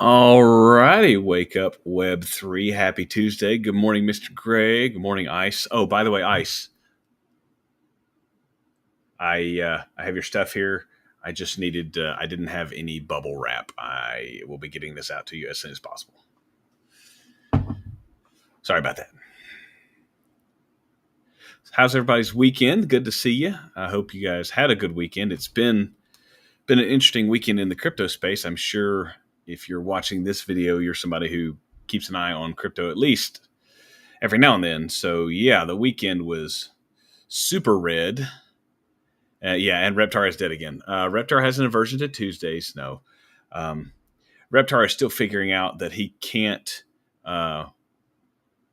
All righty, wake up, Web3. Happy Tuesday. Good morning, Mr. Gray. Good morning, Ice. Oh, by the way, Ice, I have your stuff here. I just needed. I didn't have any bubble wrap. I will be getting this out to you as soon as possible. Sorry about that. How's everybody's weekend? Good to see you. I hope you guys had a good weekend. It's been an interesting weekend in the crypto space. I'm sure if you're watching this video, you're somebody who keeps an eye on crypto at least every now and then. So yeah, the weekend was super red. Yeah, and Reptar is dead again. Reptar has an aversion to Tuesdays. No, um, Reptar is still figuring out that he can't uh,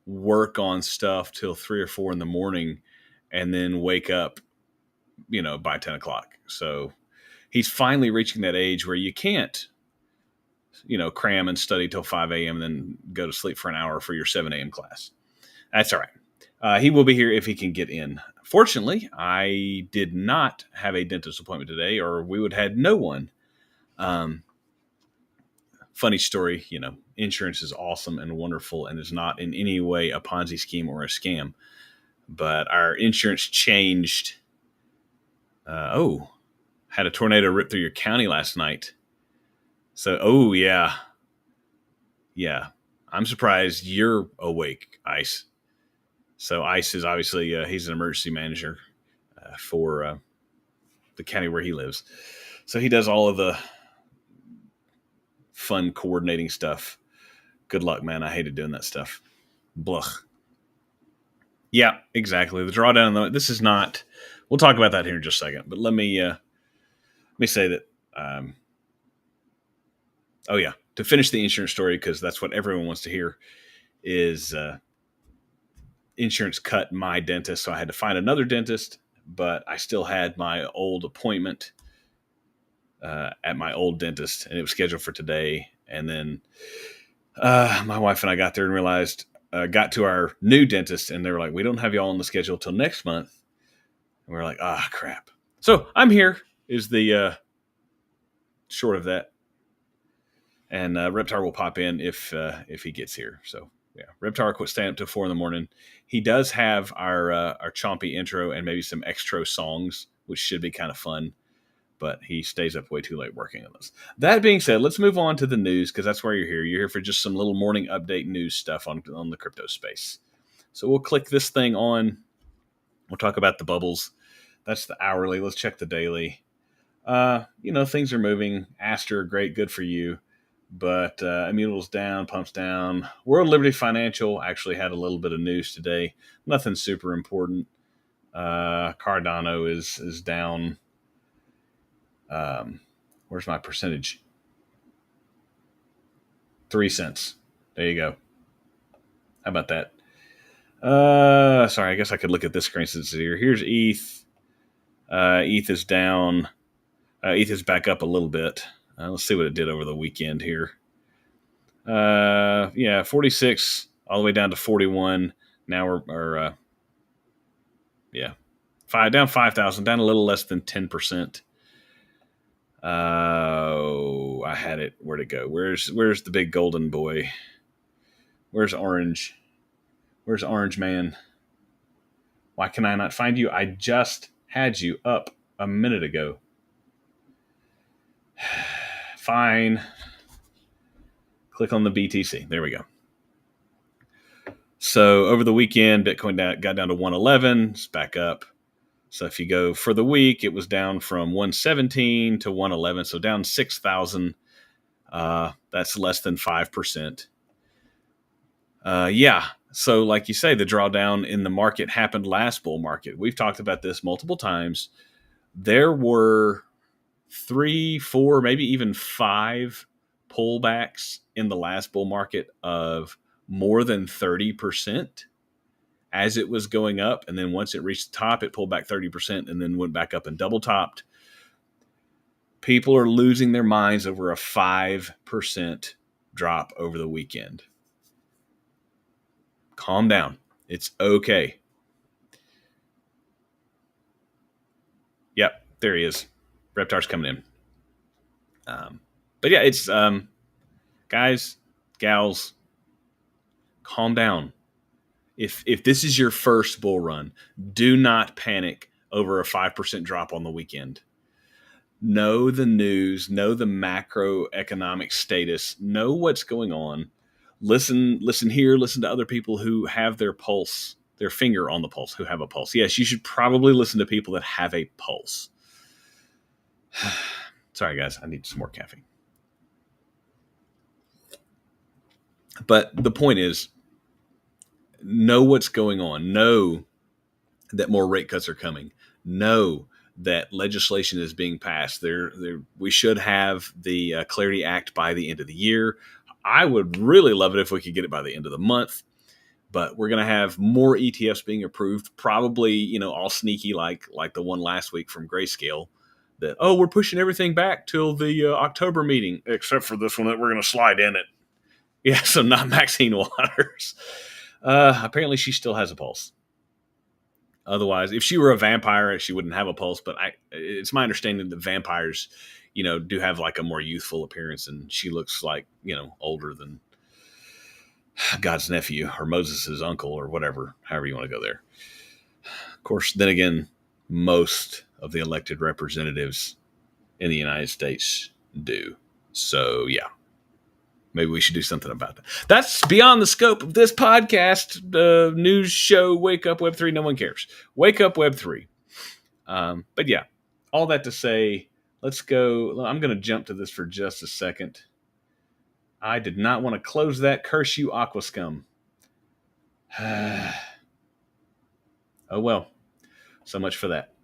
work on stuff till 3 or 4 in the morning, and then wake up, by 10 o'clock. So he's finally reaching that age where you can't, cram and study till 5 a.m. and then go to sleep for an hour for your 7 a.m. class. That's all right. He will be here if he can get in. Fortunately, I did not have a dentist appointment today, or we would have had no one. Um, Funny story, insurance is awesome and wonderful and is not in any way a Ponzi scheme or a scam. But our insurance changed. Had a tornado rip through your county last night. So, yeah. Yeah. I'm surprised you're awake, Ice. So Ice is obviously, he's an emergency manager for the county where he lives. So he does all of the fun coordinating stuff. Good luck, man. I hated doing that stuff. Blah. Yeah, exactly. The drawdown. This is not. We'll talk about that here in just a second. But let me say that. To finish the insurance story, because that's what everyone wants to hear, is insurance cut my dentist, so I had to find another dentist. But I still had my old appointment at my old dentist, and it was scheduled for today. And then my wife and I got there and realized, got to our new dentist, and they were like, "We don't have y'all on the schedule till next month." And we are like, crap. So I'm here is the short of that. And Reptar will pop in if he gets here. So yeah, Reptar quit staying up till 4 in the morning. He does have our chompy intro and maybe some extra songs, which should be kind of fun. But he stays up way too late working on this. That being said, let's move on to the news, because that's why you're here. You're here for just some little morning update news stuff on the crypto space. So we'll click this thing on. We'll talk about the bubbles. That's the hourly. Let's check the daily. Things are moving. Aster, great, good for you. But Immutable's down, Pump's down. World Liberty Financial actually had a little bit of news today. Nothing super important. Cardano is down. Where's my percentage? 3 cents. There you go. How about that? Sorry, I guess I could look at this screen since it's here. Here's ETH. ETH is down. ETH is back up a little bit. Let's see what it did over the weekend here. 46 all the way down to 41. Now we're down 5,000, down a little less than 10%. I had it. Where'd it go? Where's the big golden boy? Where's Orange? Where's Orange Man? Why can I not find you? I just had you up a minute ago. Fine. Click on the BTC. There we go. So over the weekend, Bitcoin got down to 111. It's back up. So if you go for the week, it was down from 117 to 111. So down 6,000. That's less than 5%. So like you say, the drawdown in the market happened last bull market. We've talked about this multiple times. There were 3, 4, maybe even 5 pullbacks in the last bull market of more than 30% as it was going up. And then once it reached the top, it pulled back 30% and then went back up and double topped. People are losing their minds over a 5% drop over the weekend. Calm down. It's okay. Yep, there he is. Reptar's coming in. But yeah, it's kind guys, gals, calm down. If this is your first bull run, do not panic over a 5% drop on the weekend. Know the news, know the macroeconomic status, know what's going on. Listen here, listen to other people who have their pulse, their finger on the pulse, who have a pulse. Yes, you should probably listen to people that have a pulse. Sorry, guys, I need some more caffeine. But the point is, know what's going on. Know that more rate cuts are coming. Know that legislation is being passed. We should have the Clarity Act by the end of the year. I would really love it if we could get it by the end of the month. But we're going to have more ETFs being approved, probably, all sneaky like the one last week from Grayscale. That, we're pushing everything back till the October meeting, except for this one that we're going to slide in it. Yeah, so not Maxine Waters. Apparently she still has a pulse. Otherwise, if she were a vampire, she wouldn't have a pulse. But it's my understanding that vampires, do have like a more youthful appearance, and she looks like, older than God's nephew or Moses' uncle or whatever, however you want to go there. Of course, then again, most of the elected representatives in the United States do. So, yeah. Maybe we should do something about that. That's beyond the scope of this podcast, news show, Wake Up Web3. No one cares. Wake Up Web3. But yeah, all that to say, let's go. I'm going to jump to this for just a second. I did not want to close that. Curse you, Aquascum. Oh, well. So much for that.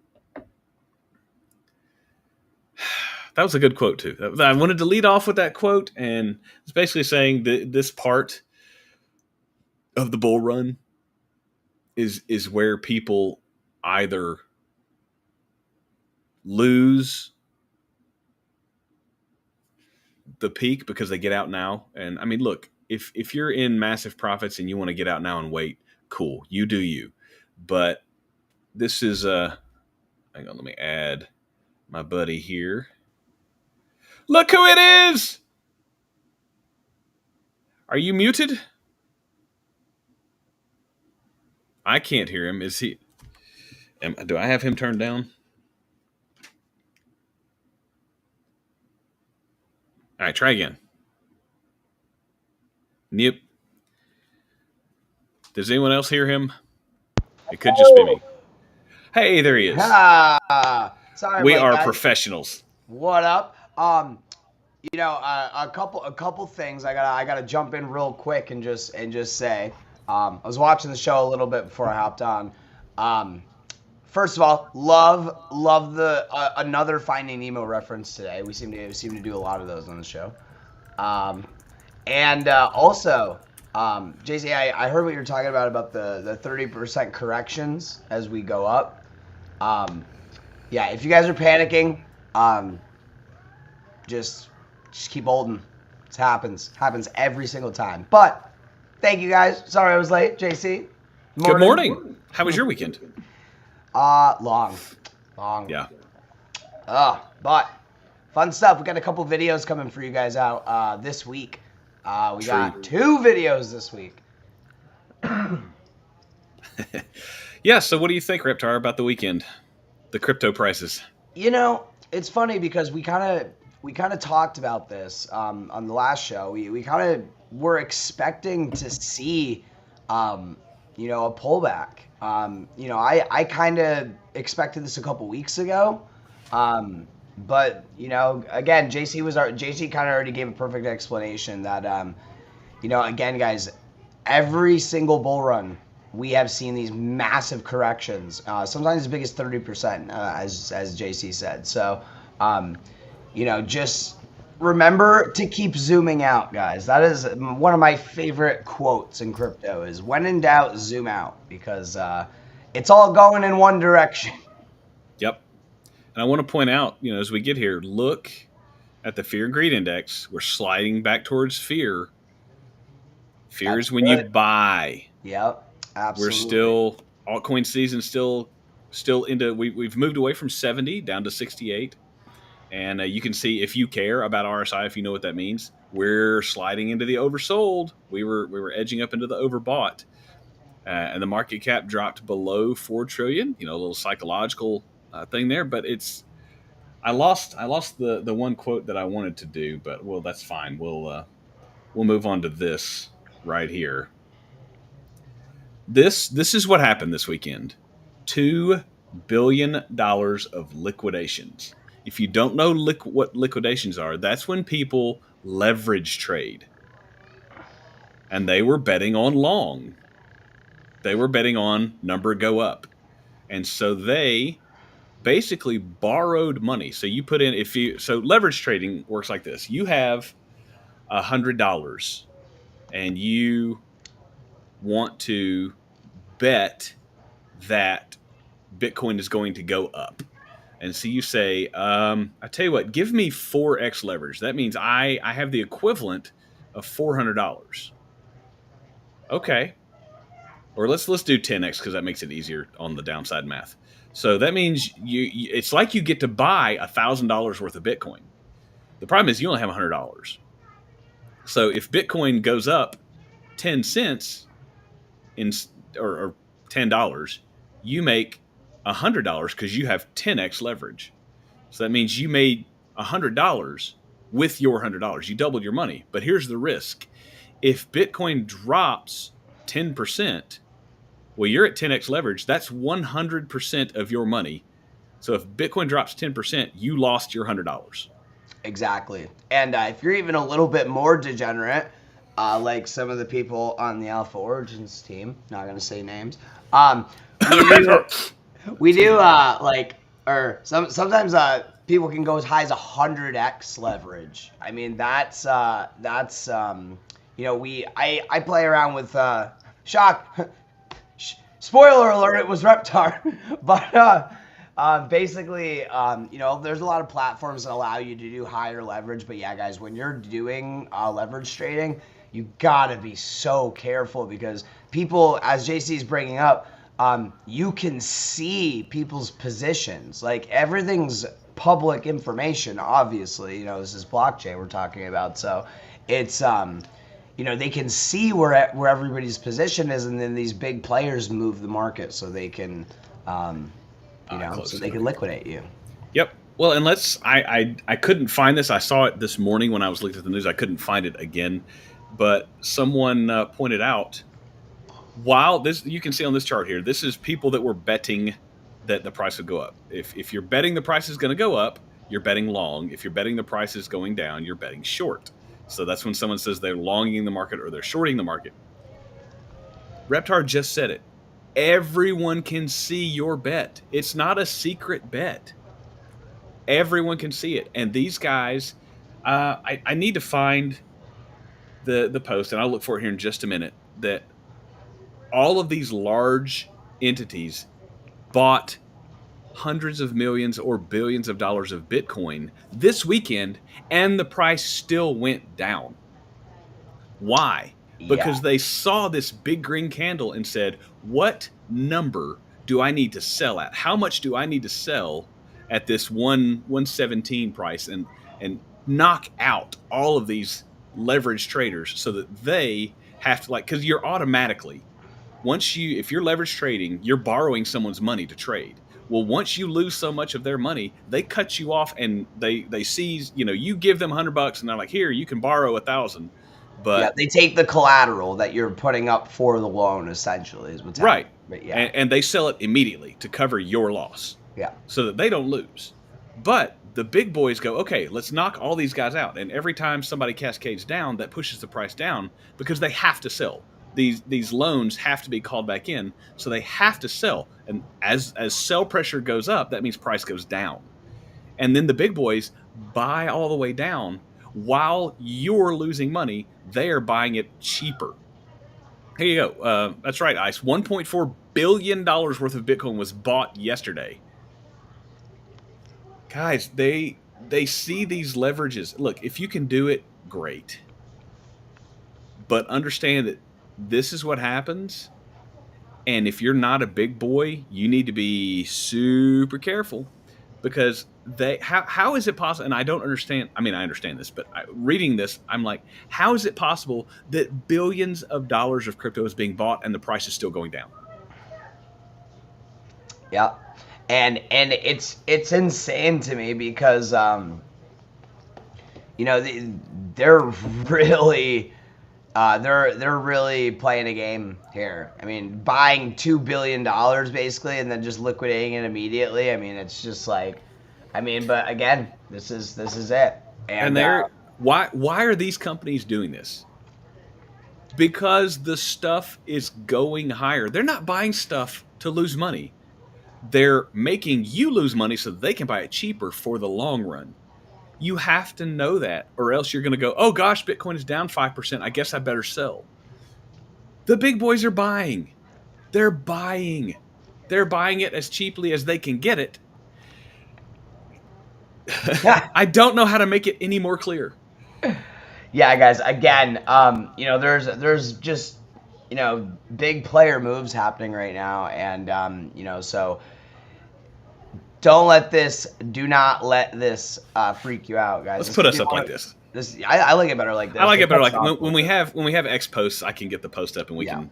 That was a good quote, too. I wanted to lead off with that quote, and it's basically saying that this part of the bull run is where people either lose the peak because they get out now. And, I mean, look, if you're in massive profits and you want to get out now and wait, cool. You do you. But this is hang on, let me add my buddy here. Look who it is! Are you muted? I can't hear him. Is he? Do I have him turned down? All right, try again. Nope. Does anyone else hear him? It could just be me. Hey, there he is. Sorry, we are guys. Professionals. What up? A couple things I gotta jump in real quick and just say. I was watching the show a little bit before I hopped on. First of all, love the another Finding Nemo reference today. We seem to do a lot of those on the show. Also, JC, I heard what you were talking about the 30% corrections as we go up. Yeah, if you guys are panicking, just keep holding. It happens every single time. But thank you guys. Sorry I was late, JC. Good morning. How was your weekend? Long. Yeah. But fun stuff. We got a couple videos coming for you guys out this week. We got 2 videos this week. Yeah, so what do you think, Reptar, about the weekend? The crypto prices. It's funny because we kind of talked about this on the last show. We kind of were expecting to see a pullback. I kind of expected this a couple weeks ago. But again, JC kind of already gave a perfect explanation that again, guys, every single bull run we have seen these massive corrections, sometimes as big as 30%, as JC said. So, just remember to keep zooming out, guys. That is one of my favorite quotes in crypto is when in doubt, zoom out, because it's all going in one direction. Yep. And I want to point out, as we get here, look at the fear and greed index. We're sliding back towards fear. Fear is when you buy. Yep. Absolutely. We're still altcoin season still into we've moved away from 70 down to 68. And you can see if you care about RSI, if you know what that means, we're sliding into the oversold. We were edging up into the overbought, and the market cap dropped below 4 trillion. A little psychological thing there, but I lost the one quote that I wanted to do, but well, that's fine. We'll move on to this right here. This is what happened this weekend. $2 billion of liquidations. If you don't know what liquidations are, that's when people leverage trade, and they were betting on long. They were betting on number go up, and so they basically borrowed money. So you put in if you so leverage trading works like this. You have $100, and you want to bet that Bitcoin is going to go up. And so you say, I tell you what, give me 4x leverage. That means I have the equivalent of $400. Okay. Or let's do 10x because that makes it easier on the downside math. So that means it's like you get to buy $1,000 worth of Bitcoin. The problem is you only have $100. So if Bitcoin goes up 10 cents in or $10, you make $100 because you have 10x leverage. So that means you made $100 with your $100. You doubled your money. But here's the risk: if Bitcoin drops 10%, well, you're at 10x leverage. That's 100% of your money. So if Bitcoin drops 10%, you lost your $100. Exactly. And if you're even a little bit more degenerate, like some of the people on the Alpha Origins team, not going to say names, we do like, or sometimes people can go as high as 100x leverage. I mean, that's I play around with shock. Spoiler alert, it was Reptar. But basically, there's a lot of platforms that allow you to do higher leverage. But yeah, guys, when you're doing leverage trading, you gotta be so careful because people, as JC's bringing up, you can see people's positions. Like everything's public information, obviously. This is blockchain we're talking about, so it's they can see where everybody's position is, and then these big players move the market so they can, so they can liquidate you. Yep. Well, and I couldn't find this. I saw it this morning when I was looking at the news. I couldn't find it again, but someone pointed out, while this, you can see on this chart here, this is people that were betting that the price would go up. If you're betting the price is going to go up, you're betting long. If you're betting the price is going down, you're betting short. So that's when someone says they're longing the market or they're shorting the market. Reptar just said it. Everyone can see your bet. It's not a secret bet. Everyone can see it. And these guys, I need to find the post, and I'll look for it here in just a minute, that all of these large entities bought hundreds of millions or billions of dollars of Bitcoin this weekend, and the price still went down. Why? Because they saw this big green candle and said, what number do I need to sell at? How much do I need to sell at this 117 price and knock out all of these leverage traders so that they have to, because you're automatically, if you're leverage trading, you're borrowing someone's money to trade. Well, once you lose so much of their money, they cut you off and they seize, you give them $100 and they're like, here, you can borrow 1,000. But yeah, they take the collateral that you're putting up for the loan, essentially, is what's right. But yeah. And they sell it immediately to cover your loss. Yeah. So that they don't lose. But the big boys go, okay, let's knock all these guys out. And every time somebody cascades down, that pushes the price down because they have to sell. These loans have to be called back in, so they have to sell. And as sell pressure goes up, that means price goes down. And then the big boys buy all the way down. While you're losing money, they are buying it cheaper. Here you go. That's right, Ice. $1.4 billion worth of Bitcoin was bought yesterday. Guys, they see these leverages. Look, if you can do it, great. But understand that this is what happens. And if you're not a big boy, you need to be super careful because how is it possible? And I don't understand. I mean, I understand this, but reading this, I'm like, how is it possible that billions of dollars of crypto is being bought and the price is still going down? Yeah, and it's insane to me because you know they're really they're really playing a game here. I mean, buying $2 billion basically, and then just liquidating it immediately. I mean, it's just like, I mean, but again, this is it. And And they're why are these companies doing this? Because the stuff is going higher. They're not buying stuff to lose money. They're making you lose money so that they can buy it cheaper for the long run. You have to know that, or else you're going to go, oh gosh, Bitcoin is down 5%. I guess I better sell. The big boys are buying. They're buying. They're buying it as cheaply as they can get it. I don't know how to make it any more clear. yeah, guys, again, you know, there's just, you know, big player moves happening right now, and you know, so do not let this freak you out, guys. Let's This put could us be up one like of, this. this. I like it better like this. I like We'll it better cut like off a when little bit. we have X posts. I can get the post up and we Yeah. can.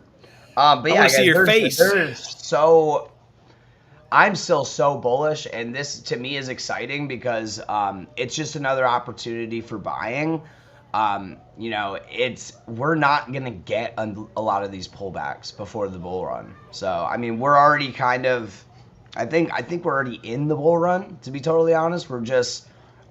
But I yeah, want to see guys, your face. there's so I'm still so bullish, and this to me is exciting because it's just another opportunity for buying. You know, we're not gonna get a lot of these pullbacks before the bull run. So I mean, we're already kind of, I think we're already in the bull run. To be totally honest, we're just,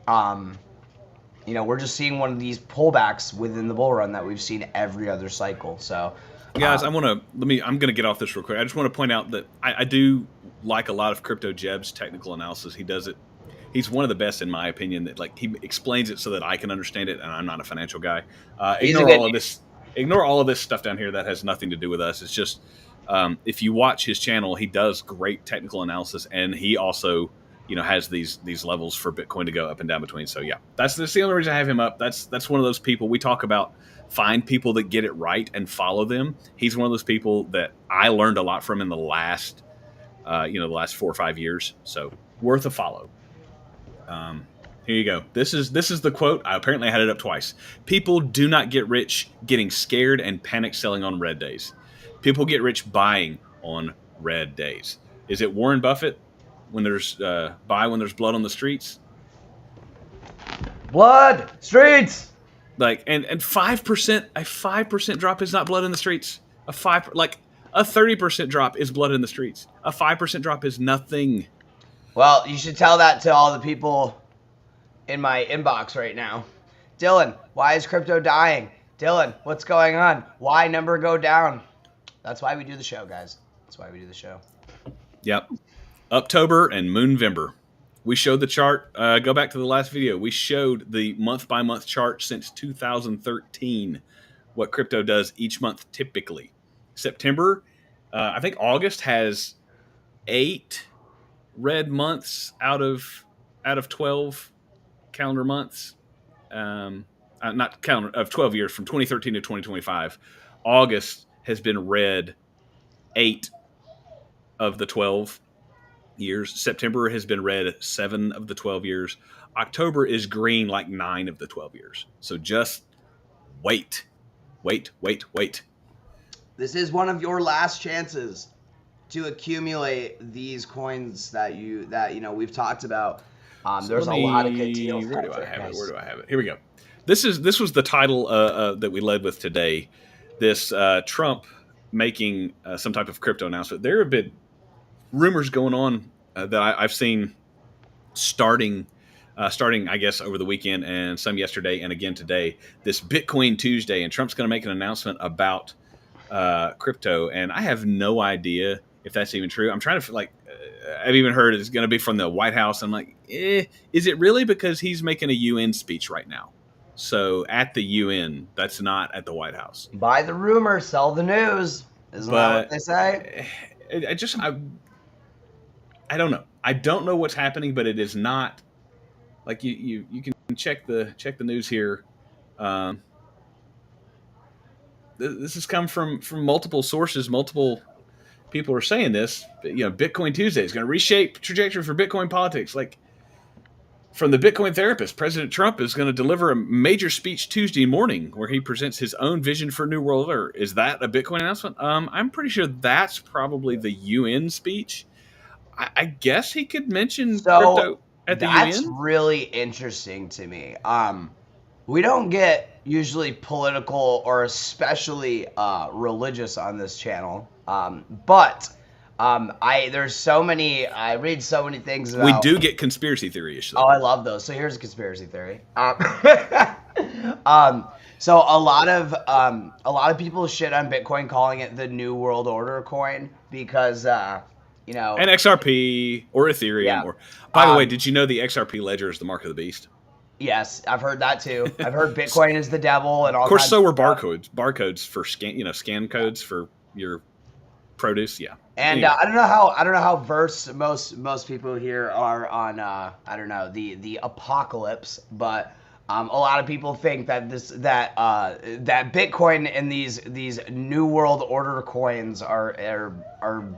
you know, we're just seeing one of these pullbacks within the bull run that we've seen every other cycle. So. Guys, I'm gonna get off this real quick. I just want to point out that I do like a lot of Crypto Jeb's technical analysis. He does it. He's one of the best in my opinion. That like he explains it so that I can understand it, and I'm not a financial guy. He's a Ignore good all of this. Ignore all of this stuff down here that has nothing to do with us. It's just if you watch his channel, he does great technical analysis, and he also has these levels for Bitcoin to go up and down between. So yeah, that's the only reason I have him up. That's one of those people we talk about. Find people that get it right and follow them. He's one of those people that I learned a lot from in the last, the last 4 or 5 years. So worth a follow. Here you go. This is the quote. I apparently had it up twice. People do not get rich getting scared and panic selling on red days. People get rich buying on red days. Is it Warren Buffett when there's buy when there's blood on the streets? Blood streets. Like and 5%, a 5% drop is not blood in the streets. A 30% drop is blood in the streets. A 5% drop is nothing. Well, you should tell that to all the people in my inbox right now. Dylan, why is crypto dying? Dylan, what's going on? Why number go down? That's why we do the show, guys. That's why we do the show. Yep. October and Moonvember. We showed the chart. Go back to the last video. We showed the month-by-month chart since 2013, what crypto does each month typically. September, I think August has 8 red months out of 12 calendar months. Not calendar of 12 years from 2013 to 2025. August has been red 8 of the 12 years. September has been red 7 of the 12 years. October is green like 9 of the 12 years. So just wait. This is one of your last chances to accumulate these coins that we've talked about. There's a lot of good deals. Where do I have it? Here we go. This was the title that we led with today. This Trump making some type of crypto announcement. There have been rumors going on that I've seen starting, I guess, over the weekend and some yesterday and again today, this Bitcoin Tuesday, and Trump's going to make an announcement about crypto, and I have no idea if that's even true. I'm trying to I've even heard it's going to be from the White House. I'm like, is it really? Because he's making a UN speech right now. So at the UN, that's not at the White House. Buy the rumor, sell the news. Isn't that what they say? I don't know. I don't know what's happening, but it is not like you can check the news here. This has come from multiple sources. Multiple people are saying this. But, Bitcoin Tuesday is going to reshape trajectory for Bitcoin politics. Like, From the Bitcoin therapist, President Trump is going to deliver a major speech Tuesday morning where he presents his own vision for New World Order. Is that a Bitcoin announcement? I'm pretty sure that's probably the UN speech. I guess he could mention So crypto at the that's UN. really interesting to me. We don't get usually political or especially religious on this channel, but there's so many. I read so many things We about. do get conspiracy theory-ish, Oh, though. I love those. So here's a conspiracy theory. So a lot of people shit on Bitcoin, calling it the New World Order coin because And XRP or Ethereum. yeah. Or, by the way, Um, did you know the XRP ledger is the mark of the beast? Yes, I've heard that too. I've heard Bitcoin is the devil and all Of course, kinds so of were stuff. barcodes for scan codes for your produce. Yeah. And Anyway, I don't know how versed most people here are on I don't know the apocalypse, but a lot of people think that that Bitcoin and these New World Order coins are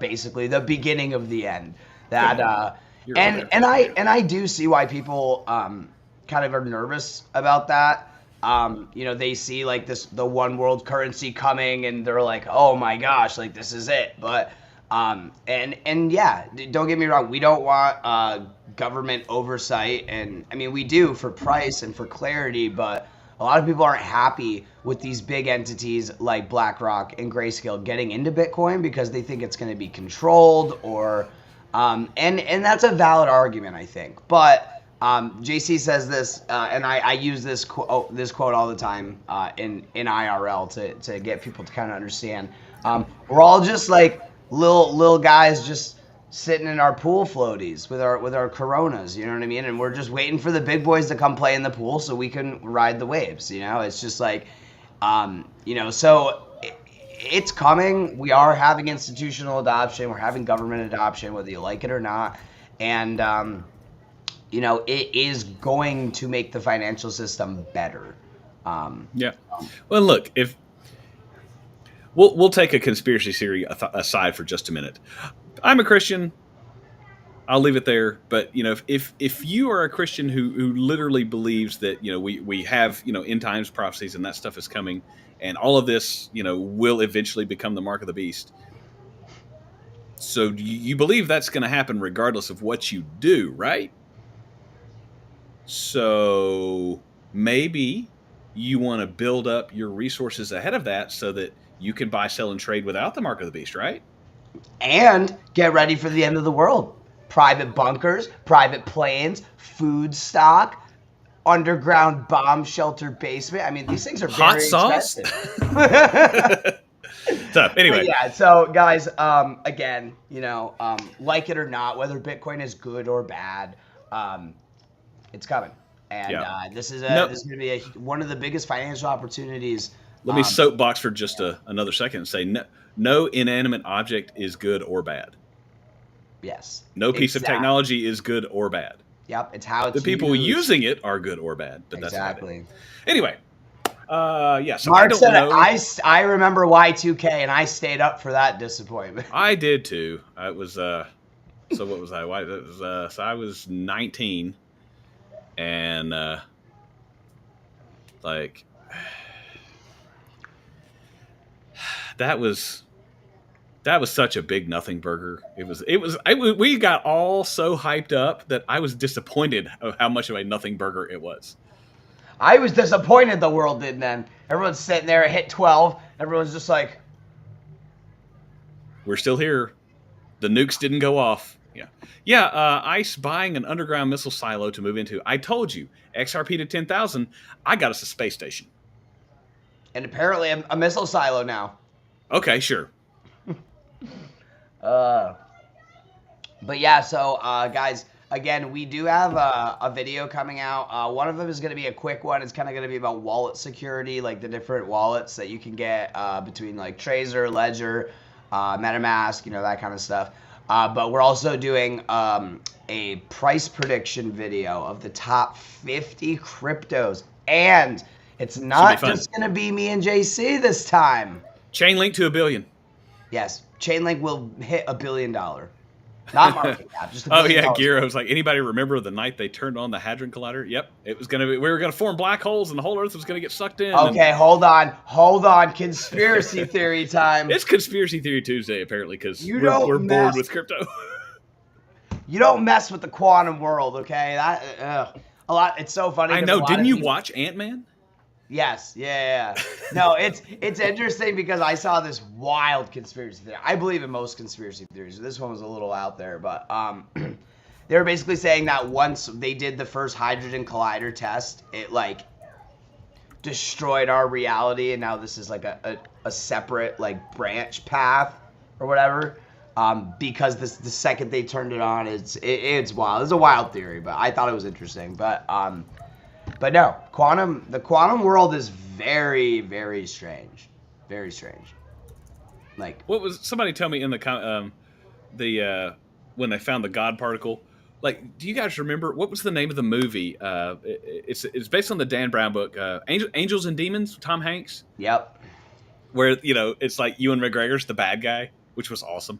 basically the beginning of the end. That You're and okay. and I do see why people kind of are nervous about that. They see like the one world currency coming and they're like, oh my gosh, like this is it. But and yeah, don't get me wrong, we don't want government oversight, and I mean we do for price and for clarity, but a lot of people aren't happy with these big entities like BlackRock and Grayscale getting into Bitcoin because they think it's going to be controlled or and that's a valid argument, I think. But JC says this, and I use this quote all the time in IRL to get people to kind of understand. We're all just like little guys just sitting in our pool floaties with our Coronas, you know what I mean? And we're just waiting for the big boys to come play in the pool so we can ride the waves. It's just like, so it's coming. We are having institutional adoption. We're having government adoption, whether you like it or not, and it is going to make the financial system better. Yeah. Well, look, if we'll take a conspiracy theory aside for just a minute. I'm a Christian. I'll leave it there. But if you are a Christian who literally believes that we have end times prophecies and that stuff is coming, and all of this will eventually become the mark of the beast. So you believe that's going to happen regardless of what you do, right? So maybe you want to build up your resources ahead of that so that you can buy, sell, and trade without the mark of the beast, right? And get ready for the end of the world. Private bunkers, private planes, food stock, underground bomb shelter basement. I mean, these things are Hot very sauce? expensive. So anyway, But yeah. So guys, again, like it or not, whether Bitcoin is good or bad, it's coming, and yeah. this is No, going to be one of the biggest financial opportunities. let me soapbox for just another second and say no inanimate object is good or bad. Yes. No piece of technology is good or bad. Yep, it's how it's The people used. using it are good or bad, but Exactly. that's about it. Anyway, so Mark I don't said know. I remember Y2K, and I stayed up for that disappointment. I did too. It was so what was I? Why? It was, so I was 19, and like that was such a big nothing burger. We got all so hyped up that I was disappointed of how much of a nothing burger it was. I was disappointed the world did then. Everyone's sitting there, it hit 12. Everyone's just like, we're still here. The nukes didn't go off. Yeah. ICE buying an underground missile silo to move into. I told you, XRP to 10,000. I got us a space station. and apparently a missile silo now. Okay, sure. But yeah, so guys, again, we do have a video coming out. One of them is going to be a quick one. It's kind of going to be about wallet security, like the different wallets that you can get between like Trezor, Ledger, MetaMask, that kind of stuff. But we're also doing a price prediction video of the top 50 cryptos. And it's not just going to be me and JC this time. Chainlink to $1 billion. Yes, Chainlink will hit $1 billion. not market cap, just $1 Oh billion. yeah, Giro was like, anybody remember the night they turned on the Hadron Collider? Yep, it was gonna be. We were gonna form black holes, and the whole Earth was gonna get sucked in. And Okay, hold on. Conspiracy theory time. it's conspiracy theory Tuesday apparently because You we're don't bored mess. with crypto. You don't mess with the quantum world, okay? That a lot. It's so funny. I 'cause know. a lot Didn't of you these- watch Ant-Man? Yes, yeah. No, it's interesting because I saw this wild conspiracy theory. I believe in most conspiracy theories. This one was a little out there, but they were basically saying that once they did the first hydrogen collider test, it like destroyed our reality, and now this is like a separate like branch path or whatever. Because the second they turned it on, it's wild. It's a wild theory, but I thought it was interesting. But no, the quantum world is very, very strange. Very strange. Like, What was somebody tell me in the when they found the God particle? Like, do you guys remember what was the name of the movie? It's based on the Dan Brown book, Angels and Demons, Tom Hanks, yep. where it's like Ewan McGregor's the bad guy, which was awesome.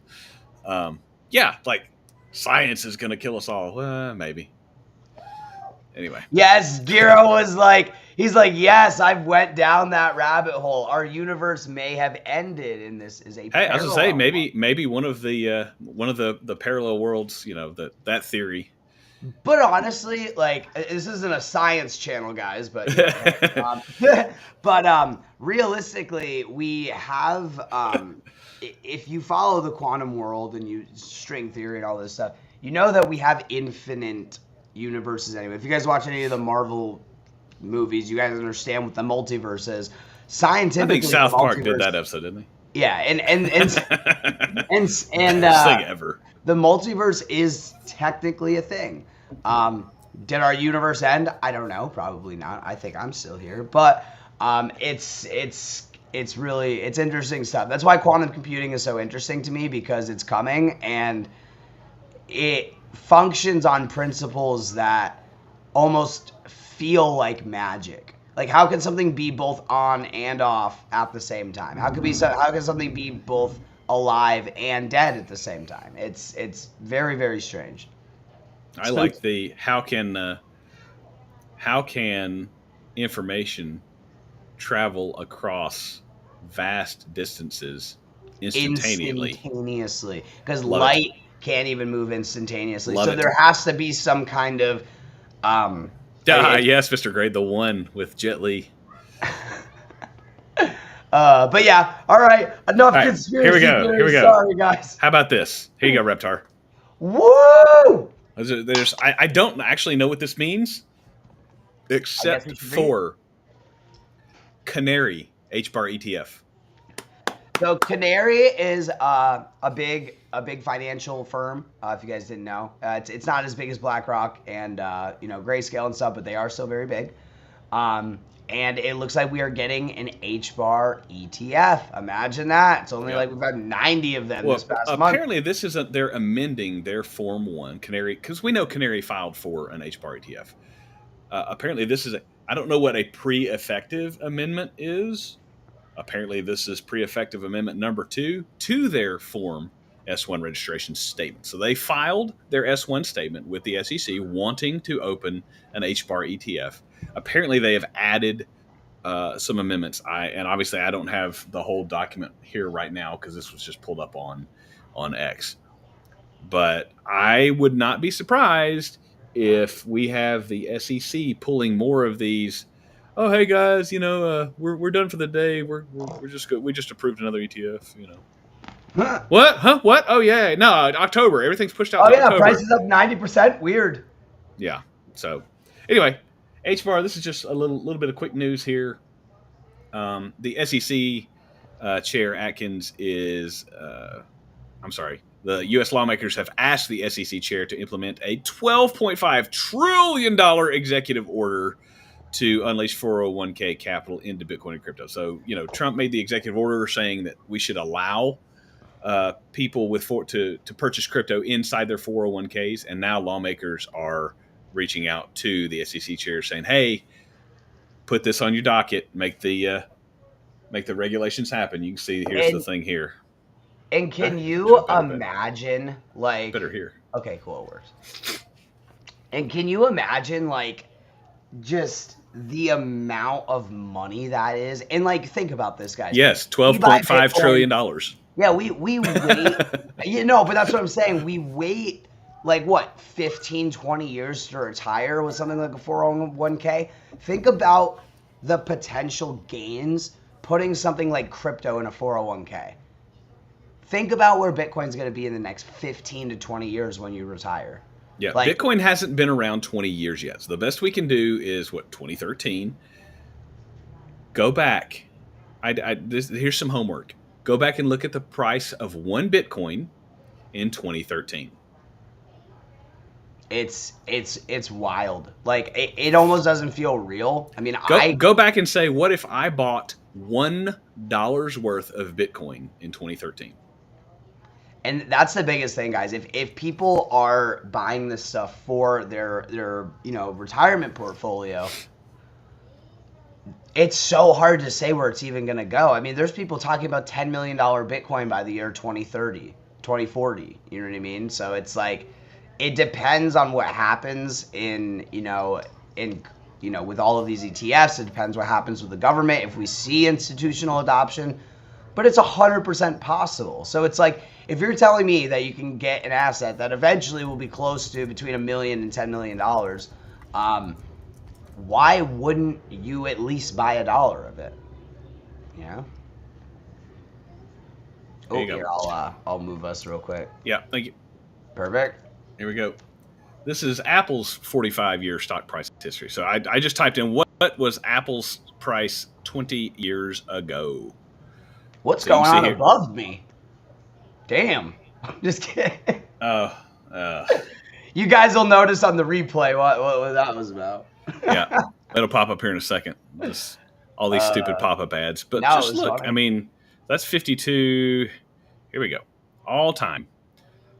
Yeah, like science is gonna kill us all. Maybe. Anyway. Yes, Giro was like, he's like, yes, I've went down that rabbit hole. Our universe may have ended, and this is a. Hey, I was gonna say parallel. maybe one of the parallel worlds, that theory. But honestly, like, this isn't a science channel, guys, but realistically, we have if you follow the quantum world and you string theory and all this stuff, you know that we have infinite universes anyway. If you guys watch any of the Marvel movies, you guys understand what the multiverse is. I Scientifically, think South Park did multiverse- that episode, didn't they? Yeah, and Best thing ever. the multiverse is technically a thing. Did our universe end? I don't know. Probably not. I think I'm still here, but it's interesting stuff. That's why quantum computing is so interesting to me, because it's coming and it functions on principles that almost feel like magic. Like, how can something be both on and off at the same time? How can something be both alive and dead at the same time? It's very, very strange. I like the how can information travel across vast distances instantaneously? Because Love light it. can't even move instantaneously. Love So it. there has to be some kind of Yes, Mr. Grade, the one with Jet Li. but yeah, all right, enough right, conspiracy here we go, theories. here we go. Sorry, guys. How about this? Here you go, Reptar. Woo! I don't actually know what this means, except we should read for Canary H-bar ETF. So Canary is a big financial firm. If you guys didn't know, it's not as big as BlackRock and Grayscale and stuff, but they are still very big. And it looks like we are getting an H-bar ETF. Imagine that. It's only like we've had 90 of them this past month. Apparently this isn't. They're amending their Form 1 Canary, because we know Canary filed for an H-bar ETF. Apparently this is. I don't know what a pre-effective amendment is. Apparently this is pre-effective amendment number 2 to their Form S1 registration statement. So they filed their S1 statement with the SEC wanting to open an H-bar ETF. Apparently they have added some amendments. And obviously I don't have the whole document here right now because this was just pulled up on X. But I would not be surprised if we have the SEC pulling more of these. Oh, hey guys, we're done for the day. We just approved another ETF. Huh. What? Huh? What? Oh yeah, no, October. Everything's pushed out. Oh to yeah, October. price is up 90%. Weird. Yeah. So, anyway, HBAR. This is just a little bit of quick news here. The SEC chair Atkins is. I'm sorry. The U.S. lawmakers have asked the SEC chair to implement a $12.5 trillion executive order to unleash 401k capital into Bitcoin and crypto. So, Trump made the executive order saying that we should allow people to purchase crypto inside their 401ks, and now lawmakers are reaching out to the SEC chair saying, "Hey, put this on your docket. Make the regulations happen." You can see here's the thing here. And can Feel you imagine, like, better here. okay, cool, it works. And can you imagine, like, just the amount of money that is? And, like, think about this, guys. Yes, We buy $12.5 trillion. Bitcoin. Yeah, we wait. You know, but that's what I'm saying. We wait, like, what, 15, 20 years to retire with something like a 401k? Think about the potential gains putting something like crypto in a 401k. Think about where Bitcoin's going to be in the next 15 to 20 years when you retire. Yeah, Like, Bitcoin hasn't been around 20 years yet. So the best we can do is what, 2013. Go back. Here's some homework. Go back and look at the price of one Bitcoin in 2013. it's wild. Like, it almost doesn't feel real. I mean, Go back and say, what if I bought $1 worth of Bitcoin in 2013? and that's the biggest thing, guys. If people are buying this stuff for their retirement portfolio, it's so hard to say where it's even going to go. I mean, there's people talking about $10 million Bitcoin by the year 2030, 2040. You know what I mean? So it's like, it depends on what happens with all of these ETFs. It depends what happens with the government. If we see institutional adoption, but it's 100% possible. So it's like, if you're telling me that you can get an asset that eventually will be close to between $1 million and $10 million, why wouldn't you at least buy $1 of it? Yeah. There you go. Here, I'll move us real quick. Yeah, thank you. Perfect. Here we go. This is Apple's 45-year stock price history. So I just typed in what was Apple's price 20 years ago. What's So you can going see on here. above me? Damn. Just kidding. You guys will notice on the replay what that was about. Yeah, it'll pop up here in a second. All these stupid pop-up ads. But No, just it was look, funny. I mean, that's 52. Here we go. All time.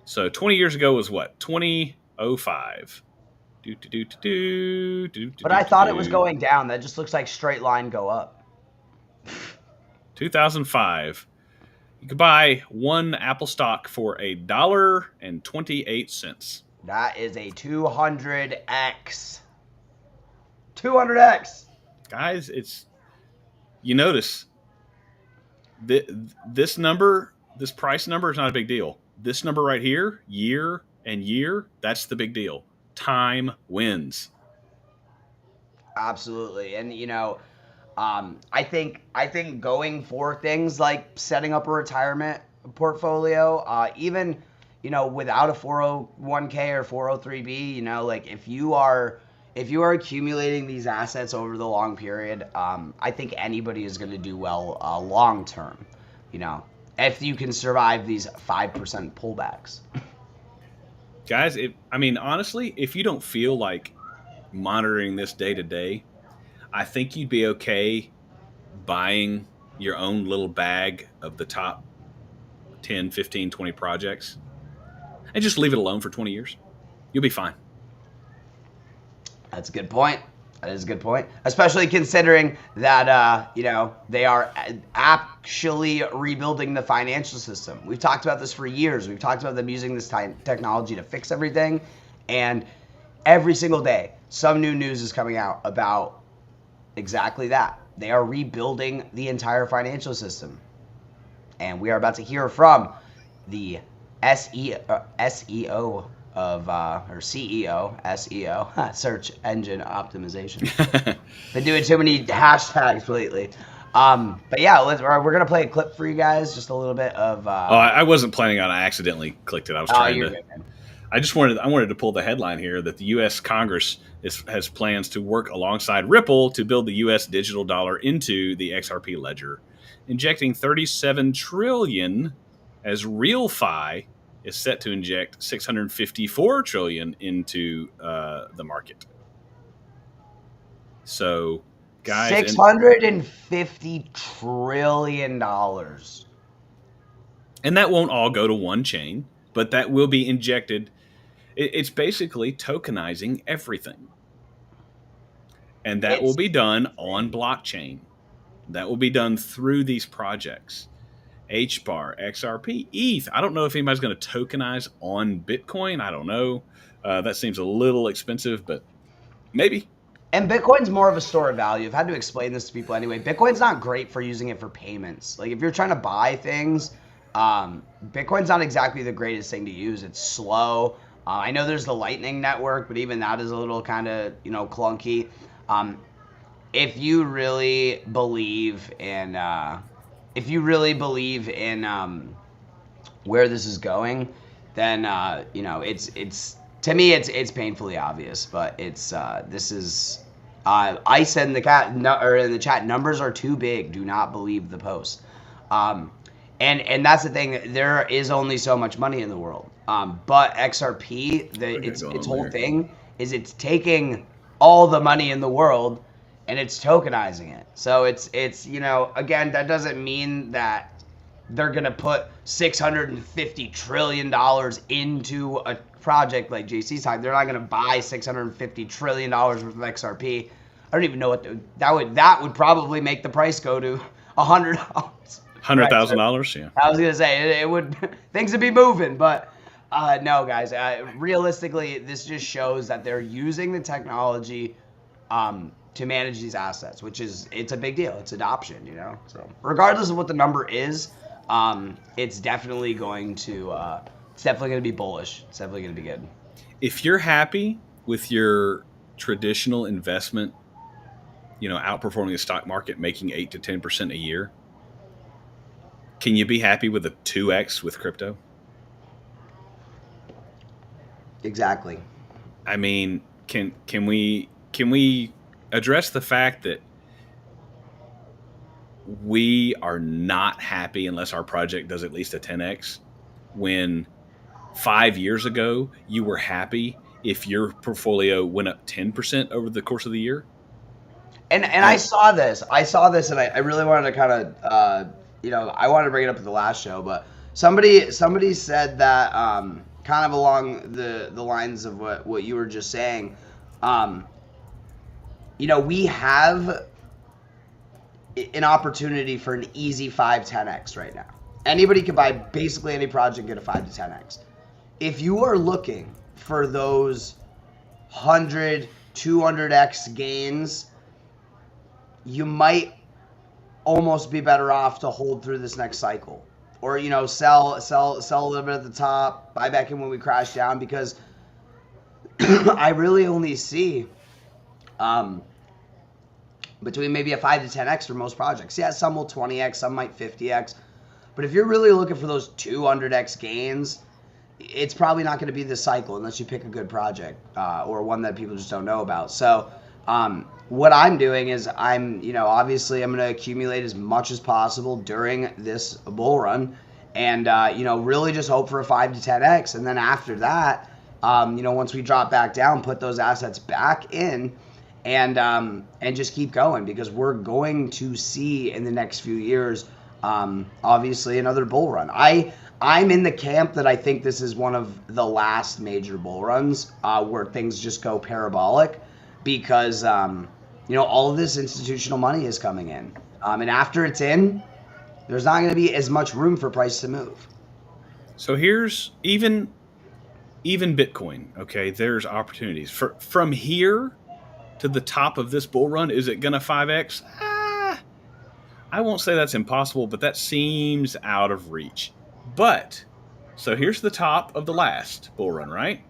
So 20 years ago was what? 2005. But I thought it was going down. That just looks like straight line go up. 2005. You could buy one Apple stock for $1.28. That is a 200x. 200x. Guys, you notice this number, this price number is not a big deal. This number right here, year and year, that's the big deal. Time wins. Absolutely. And I think going for things like setting up a retirement portfolio, even without a 401k or 403b, like if you are accumulating these assets over the long period, I think anybody is going to do well long term. If you can survive these 5% pullbacks. Guys, honestly, if you don't feel like monitoring this day to day, I think you'd be okay buying your own little bag of the top 10, 15, 20 projects and just leave it alone for 20 years. You'll be fine. That's a good point. That is a good point, especially considering that they are actually rebuilding the financial system. We've talked about this for years. We've talked about them using this technology to fix everything, and every single day, some new news is coming out about exactly that. They are rebuilding the entire financial system, and we are about to hear from the SEO or SEO, search engine optimization. Been doing too many hashtags lately. But yeah, we're gonna play a clip for you guys, just a little bit of. I wasn't planning on. I accidentally clicked it. I was trying to. Good, I wanted to pull the headline here that the U.S. Congress has plans to work alongside Ripple to build the U.S. digital dollar into the XRP ledger, injecting $37 trillion as RealFi is set to inject $654 trillion into the market. So, guys, $650 trillion. And that won't all go to one chain, but that will be injected. It's basically tokenizing everything. And that will be done on blockchain. That will be done through these projects. HBAR, XRP, ETH. I don't know if anybody's going to tokenize on Bitcoin. I don't know. That seems a little expensive, but maybe. And Bitcoin's more of a store of value. I've had to explain this to people anyway. Bitcoin's not great for using it for payments. Like if you're trying to buy things, Bitcoin's not exactly the greatest thing to use. It's slow. I know there's the Lightning Network, but even that is a little kind of, clunky. If you really believe in, where this is going, then it's to me it's painfully obvious. But it's this is I said in the chat, numbers are too big. Do not believe the post. And that's the thing. There is only so much money in the world. But XRP, its whole thing is it's taking all the money in the world and it's tokenizing it. So it's again, that doesn't mean that they're gonna put $650 trillion into a project like JC's talking. They're not gonna buy $650 trillion worth of XRP. I don't even know what that would probably make the price go to $100. $100,000, yeah. I was gonna say it would things would be moving, but no, guys. Realistically, this just shows that they're using the technology to manage these assets, it's a big deal. It's adoption, So regardless of what the number is, it's definitely going to be bullish. It's definitely going to be good. If you're happy with your traditional investment, outperforming the stock market, making 8 to 10% a year, can you be happy with a 2x with crypto? Exactly. I mean, can we address the fact that we are not happy unless our project does at least a 10x, when 5 years ago you were happy if your portfolio went up 10% over the course of the year? And I saw this and I really wanted to kind of I wanted to bring it up at the last show, but somebody said that kind of along the lines of what you were just saying, we have an opportunity for an easy 5-10x right now. Anybody can buy basically any project, get a 5 to 10x. If you are looking for those 100, 200x gains, you might almost be better off to hold through this next cycle, or sell a little bit at the top, buy back in when we crash down, because I really only see between maybe a 5 to 10x for most projects. Yeah, some will 20x, some might 50x, but if you're really looking for those 200x gains, it's probably not going to be this cycle unless you pick a good project or one that people just don't know about. So what I'm doing is obviously I'm going to accumulate as much as possible during this bull run, and really just hope for a 5 to 10x, and then after that, once we drop back down, put those assets back in, and just keep going, because we're going to see in the next few years obviously another bull run. I'm in the camp that I think this is one of the last major bull runs where things just go parabolic, because all of this institutional money is coming in, and after it's in, there's not going to be as much room for price to move. So here's even Bitcoin. Okay, there's opportunities from here to the top of this bull run. Is it going to 5x? I won't say that's impossible, but that seems out of reach. But so here's the top of the last bull run, right?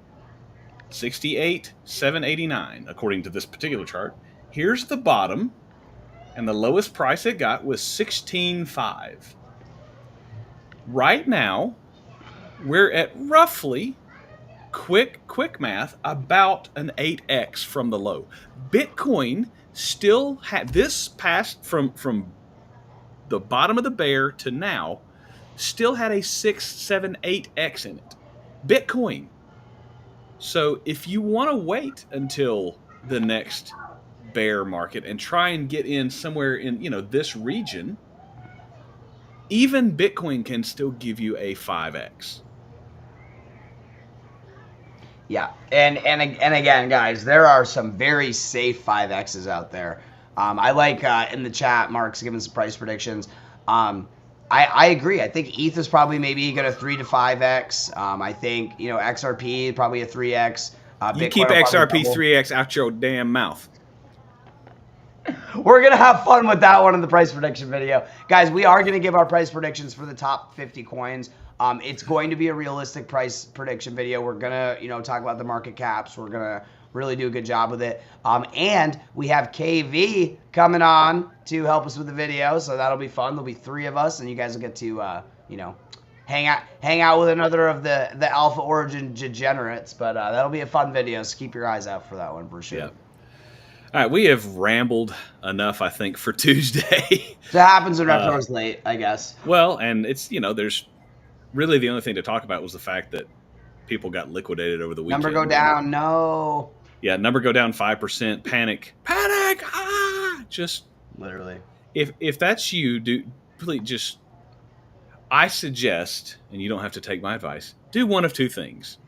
68,789 according to this particular chart. Here's the bottom, and the lowest price it got was 16.5. Right now, we're at roughly, quick math, about an 8x from the low. Bitcoin still had this past from the bottom of the bear to now, still had a 6, 7, 8x in it. Bitcoin. So if you want to wait until the next bear market and try and get in somewhere in this region, even Bitcoin can still give you a 5x. Yeah, and again, guys, there are some very safe 5x's out there. I like in the chat, Mark's giving some price predictions. I agree. I think ETH is probably maybe going to 3 to 5x. I think XRP probably a 3x. You Bitcoin keep will probably XRP double. 3x out your damn mouth. We're going to have fun with that one in the price prediction video. Guys, we are going to give our price predictions for the top 50 coins. It's going to be a realistic price prediction video. We're going to, talk about the market caps. We're going to really do a good job with it. And we have KV coming on to help us with the video. So that'll be fun. There'll be 3 of us, and you guys will get to, hang out with another of the Alpha Origin degenerates. But that'll be a fun video. So keep your eyes out for that one for sure. Yeah. All right, we have rambled enough, I think, for Tuesday. So it happens when Reptar's late, I guess. Well, and it's, there's really the only thing to talk about was the fact that people got liquidated over the weekend. Number go down, no. Yeah, number go down 5%. Panic! Just literally. If that's you, please just. I suggest, and you don't have to take my advice. Do one of 2 things.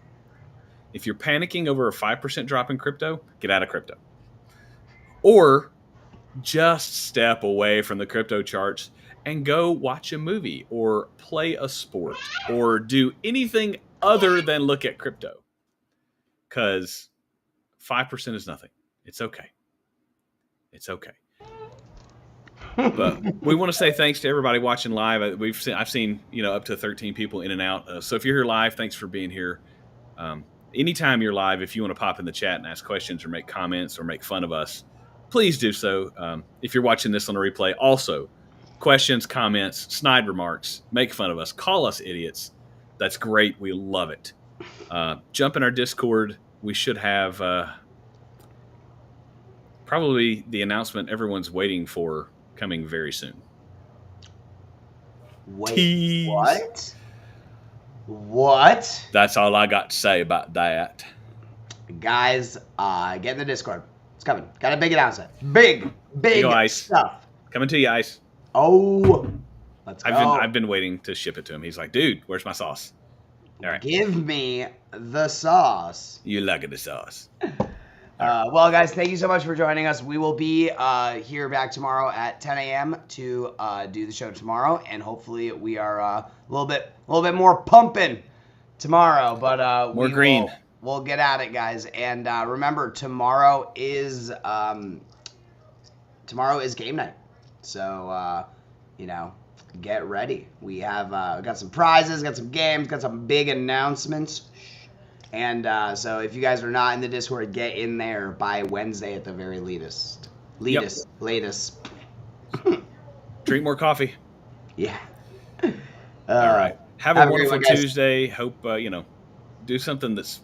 If you're panicking over a 5% drop in crypto, get out of crypto. Or just step away from the crypto charts and go watch a movie or play a sport or do anything other than look at crypto. Because 5% is nothing. It's okay. It's okay. But we want to say thanks to everybody watching live. I've seen up to 13 people in and out. So if you're here live, thanks for being here. Anytime you're live, if you want to pop in the chat and ask questions or make comments or make fun of us, please do so. If you're watching this on a replay, also questions, comments, snide remarks, make fun of us, call us idiots. That's great. We love it. Jump in our Discord. We should have probably the announcement everyone's waiting for coming very soon. Wait, Tease. what? What? That's all I got to say about that. Guys, get in the Discord. It's coming. Got a big announcement. Big stuff. Coming to you, Ice. Oh, let's go. I've been waiting to ship it to him. He's like, dude, where's my sauce? All right. Give me the sauce. You like the sauce. Well, guys, thank you so much for joining us. We will be here back tomorrow at 10 a.m. to do the show tomorrow, and hopefully we are a little bit more pumping tomorrow. But more green. We'll get at it, guys. And remember, tomorrow is game night. So get ready. We have got some prizes, got some games, got some big announcements. And so if you guys are not in the Discord, get in there by Wednesday at the very latest. Latest. Drink more coffee. Yeah. All right. Have a wonderful Tuesday. Hope, do something that's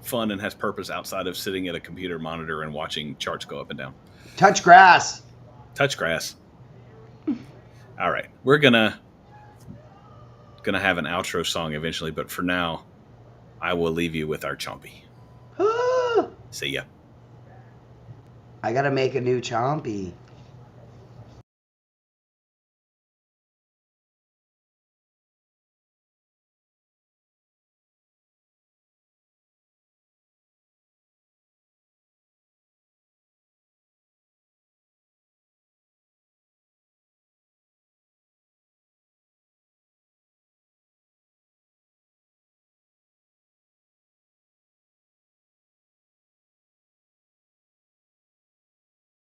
fun and has purpose outside of sitting at a computer monitor and watching charts go up and down. Touch grass. All right. We're gonna have an outro song eventually, but for now, I will leave you with our Chompy. See ya. I gotta make a new Chompy.